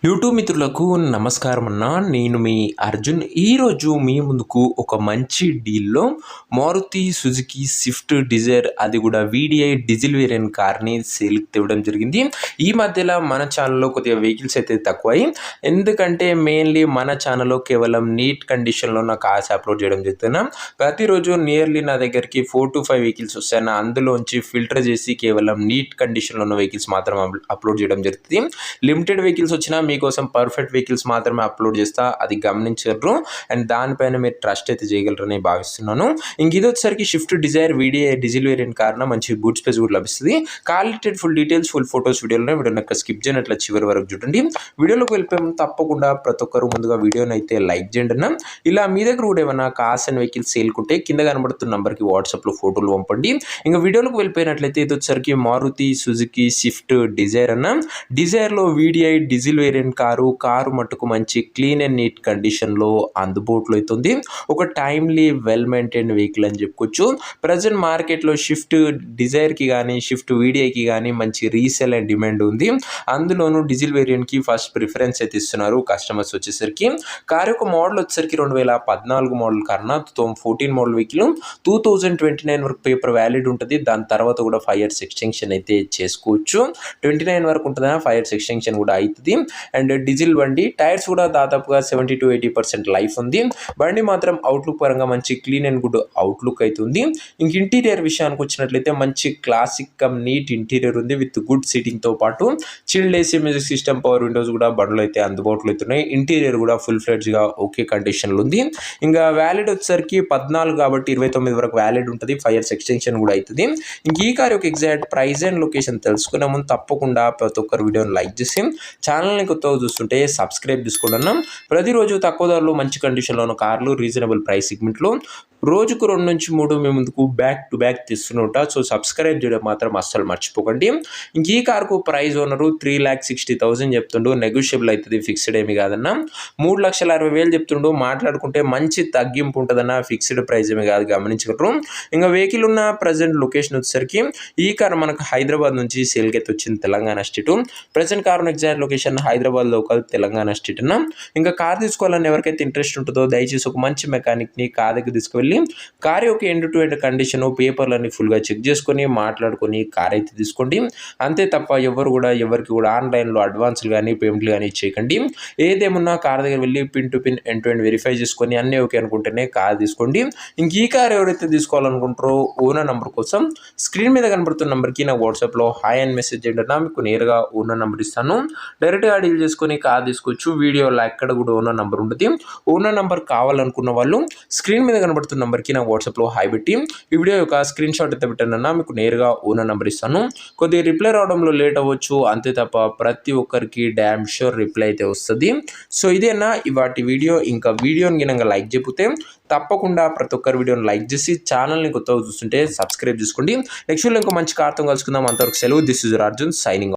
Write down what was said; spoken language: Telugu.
యూట్యూబ్ మిత్రులకు నమస్కారం అన్న. నేను మీ అర్జున్. ఈరోజు మీ ముందుకు ఒక మంచి డీల్లో మారుతి సుజుకి స్విఫ్ట్ డిజైర్, అది కూడా వీడిఐ డీజిల్ వేరియంట్ కార్ని సేల్కి తేవడం జరిగింది. ఈ మధ్యలో మన ఛానల్లో కొద్దిగా వెహికల్స్ అయితే తక్కువై, ఎందుకంటే మెయిన్లీ మన ఛానల్లో కేవలం నీట్ కండిషన్లో నా కార్స్ అప్లోడ్ చేయడం జరుగుతున్నా. ప్రతిరోజు నియర్లీ నా దగ్గరికి 4 to 5 వెహికల్స్ వస్తాయి. నా అందులోంచి ఫిల్టర్ చేసి కేవలం నీట్ కండిషన్లో ఉన్న వెహికల్స్ మాత్రం అప్లోడ్ చేయడం జరుగుతుంది. లిమిటెడ్ వెహికల్స్ వచ్చినా మీకోసం పర్ఫెక్ట్ వెహికల్స్ మాత్రమే అప్లోడ్ చేస్తా, అది గమనించగలరు. అండ్ దానిపైన మీరు ట్రస్ట్ అయితే చేయగలరని భావిస్తున్నాను. ఇంక ఇది వచ్చేసరికి Swift Dzire VDI diesel variant కారణం మంచి బూట్ స్పేస్ కూడా లభిస్తుంది. కాలిటెడ్ ఫుల్ డీటెయిల్స్, ఫుల్ ఫోటోస్ వీడియోలో వీడియో స్కిప్ చేయనట్ల చివరి వరకు చూడండి. వీడియోలోకి వెళ్ళిపోయాము. తప్పకుండా ప్రతి ఒక్కరు ముందుగా వీడియోని అయితే లైక్ చేయండి అన్న. ఇలా మీ దగ్గర కూడా ఏమైనా కార్స్ అండ్ వెహికల్స్ సేల్కుంటే కింద కనబడుతున్న నెంబర్కి వాట్సాప్లో ఫోటోలు పంపండి. ఇంకా వీడియోలోకి వెళ్ళిపోయినట్లయితే ఇది వచ్చేసరికి మారుతి సుజుకి స్విఫ్ట్ డిజైర్ అన్న. డిజైర్లో వీడిఐ డీజిల్ వేరియంట్ కారు మట్టుకు మంచి క్లీన్ అండ్ నీట్ కండిషన్లో అందుబాటులో అవుతుంది. ఒక టైమ్లీ వెల్ మెయింటైన్ వెహికల్ అని చెప్పుకోవచ్చు. ప్రజెంట్ మార్కెట్లో షిఫ్ట్ డిజైర్కి కానీ షిఫ్ట్ వీడిఐకి కానీ మంచి రీసేల్ అండ్ డిమాండ్ ఉంది. అందులోనూ డీజిల్ వేరియంట్కి ఫస్ట్ ప్రిఫరెన్స్ అయితే ఇస్తున్నారు కస్టమర్స్ వచ్చేసరికి. కారు యొక్క మోడల్ వచ్చేసరికి 2014 మోడల్ కారణం 2014 మోడల్ వెహికల్ 2029 వరకు పేపర్ వ్యాలిడ్ ఉంటుంది. దాని తర్వాత కూడా 5 years ఎక్స్టెన్షన్ అయితే చేసుకోవచ్చు. 29 వరకు ఉంటుందా, 5 years ఎక్స్టెన్షన్ కూడా అవుతుంది. అండ్ డీజిల్ బండి, టైర్స్ కూడా దాదాపుగా 70 to 80% లైఫ్ ఉంది. బండి మాత్రం అవుట్లుక్ పరంగా మంచి క్లీన్ అండ్ గుడ్ అవుట్లుక్ అవుతుంది. ఇంక ఇంటీరియర్ విషయానికి వచ్చినట్లయితే మంచి క్లాసిక్ కమ్ నీట్ ఇంటీరియర్ ఉంది విత్ గుడ్ సీటింగ్తో పాటు chilled AC, music system, power Windows కూడా బండ్లు అయితే అందుబాటులో అవుతున్నాయి. ఇంటీరియర్ కూడా ఫుల్ ఫ్లెడ్జ్గా ఓకే కండిషన్లో ఉంది. ఇంకా వ్యాలిడ్ వచ్చేసరికి 14 కాబట్టి 29 వరకు వ్యాలిడ్ ఉంటుంది. 5 years ఎక్స్టెన్షన్ కూడా అవుతుంది. ఇంక ఈ కార్ యొక్క ఎగ్జాక్ట్ ప్రైస్ అండ్ లొకేషన్ తెలుసుకునే ముందు తప్పకుండా ప్రతి ఒక్కరు వీడియోని లైక్ చేసి ఛానల్ని కొత్తగా చూస్తుంటే సబ్స్క్రైబ్ చేసుకుంటున్నాం. ప్రతిరోజు తక్కువ ధరలో మంచి కండిషన్లో ఉన్న కార్లు రీజనబుల్ ప్రైస్ సెగ్మెంట్లో రోజుకు 2 నుంచి 3 మీ ముందుకు బ్యాక్ టు బ్యాక్ తీస్తుంటా. సో సబ్స్క్రైబ్ చేయడం మాత్రం అస్సలు మర్చిపోకండి. ఇంక ఈ కార్కు ప్రైస్ ఓనరు 3,60,000 చెప్తుండు. నెగోషియబుల్ అవుతుంది, ఫిక్స్డ్ ఏమి కాదన్న. 3,60,000 చెప్తుండు. మాట్లాడుకుంటే మంచి తగ్గింపు ఉంటుందన్న, ఫిక్స్డ్ ప్రైస్ ఏమి కాదు, గమనించగలరు. ఇంకా వెహికల్ ఉన్న ప్రజెంట్ లొకేషన్ వచ్చేసరికి ఈ కార్ మనకు హైదరాబాద్ నుంచి సేల్కి అయితే వచ్చింది, Telangana state. Present car exact location Hyderabad local, Telangana state అన్న. ఇంకా కార్ తీసుకోవాలని ఎవరికైతే ఇంట్రెస్ట్ ఉంటుందో దయచేసి ఒక మంచి మెకానిక్ని కార్ దగ్గర తీసుకువెళ్ళి కార్ యొక్క ఎండ్ టు ఎండ్ కండిషన్, పేపర్లన్నీ ఫుల్గా చెక్ చేసుకొని మాట్లాడుకొని కార్ అయితే తీసుకోండి. అంతే తప్ప ఎవరికి కూడా ఆన్లైన్లో అడ్వాన్స్లు కానీ పేమెంట్లు కానీ చేయకండి. ఏదేమున్నా కార్ దగ్గర వెళ్ళి pin to pin end to end verify చేసుకొని అన్నీ ఓకే అనుకుంటేనే కార్ తీసుకోండి. ఇంక ఈ కార్ ఎవరైతే తీసుకోవాలనుకుంటారో ఓనర్ నెంబర్ కోసం స్క్రీన్ మీద కనబడుతున్న నెంబర్కి నా వాట్సాప్లో హాయ్ అని మెసేజ్ చేయండి. మీకు నేరుగా ఓనర్ నెంబర్ ఇస్తాను. డైరెక్ట్గా డీల్ చేసుకొని కార్ తీసుకోవచ్చు. వీడియోలో ఎక్కడ కూడా ఓనర్ నెంబర్ ఉంటుంది. ఓనర్ నెంబర్ కావాలనుకున్న వాళ్ళు స్క్రీన్ మీద కనబడుతున్న నెంబర్కి నా వాట్సాప్లో హాయ్ పెట్టి ఈ వీడియో యొక్క స్క్రీన్ షాట్ అయితే పెట్టానన్నా మీకు నేరుగా ఓనర్ నెంబర్ ఇస్తాను. కొద్దిగా రిప్లై రావడంలో లేట్ అవ్వచ్చు, అంతే తప్ప ప్రతి ఒక్కరికి డ్యామ్ షూర్ రిప్లై అయితే వస్తుంది. సో ఇదేనా ఇవాటి వీడియో. ఇంకా వీడియోని గినంగా లైక్ చెప్పితే తప్పకుండా ప్రతి ఒక్కరి వీడియోని లైక్ చేసి ఛానల్ని కొత్తగా చూస్తుంటే సబ్స్క్రైబ్ చేసుకోండి. నెక్స్ట్ వీడియో ఇంకో మంచి కార్తో కలుసుకుందాం. అంతవరకు సెలవు. This is Arjun signing.